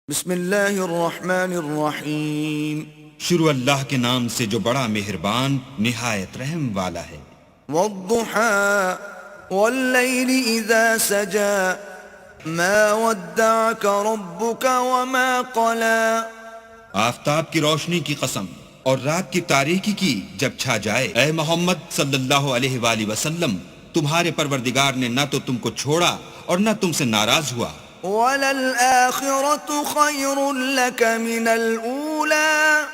بسم اللہ الرحمن الرحیم شروع اللہ کے نام سے جو بڑا مہربان نہایت رحم والا ہے۔ والضحى واللیل اذا سجا ما ودعك ربك وما قلا۔ آفتاب کی روشنی کی قسم اور رات کی تاریکی کی جب چھا جائے، اے محمد صلی اللہ علیہ وآلہ وسلم، تمہارے پروردگار نے نہ تو تم کو چھوڑا اور نہ تم سے ناراض ہوا۔ وَلَلْآخِرَةُ خَيْرٌ لَكَ مِنَ الْأُولَى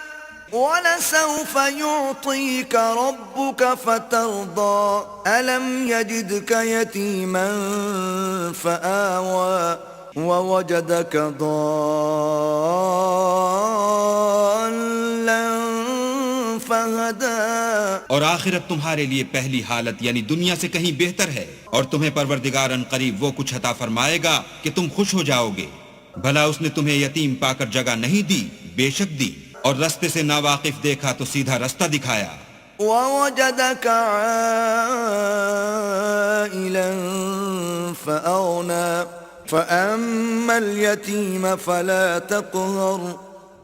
وَلَسَوْفَ يُعْطِيكَ رَبُّكَ فَتَرْضَى أَلَمْ يَجِدْكَ يَتِيمًا فَآوَى وَوَجَدَكَ ضَالًّا فَهَدَى۔ اور آخرت تمہارے لیے پہلی حالت یعنی دنیا سے کہیں بہتر ہے، اور تمہیں پروردگار ان قریب وہ کچھ عطا فرمائے گا کہ تم خوش ہو جاؤ گے۔ بھلا اس نے تمہیں یتیم پا کر جگہ نہیں دی؟ بے شک دی، اور رستے سے ناواقف دیکھا تو سیدھا رستہ دکھایا۔ وَوَجَدَكَ عَائِلًا فَأَغْنَى فَأَمَّا الْيَتِيمَ فَلَا تَقْهَرْ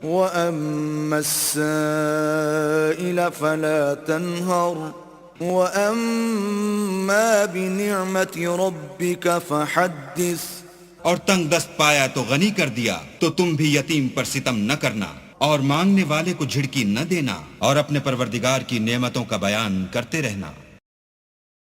وَأَمَّا السَّائِلَ فَلَا تَنْهَرْ وَأَمَّا بِنِعْمَةِ رَبِّكَ فَحَدِّثْ۔ اور تنگ دست پایا تو غنی کر دیا، تو تم بھی یتیم پر ستم نہ کرنا اور مانگنے والے کو جھڑکی نہ دینا، اور اپنے پروردگار کی نعمتوں کا بیان کرتے رہنا۔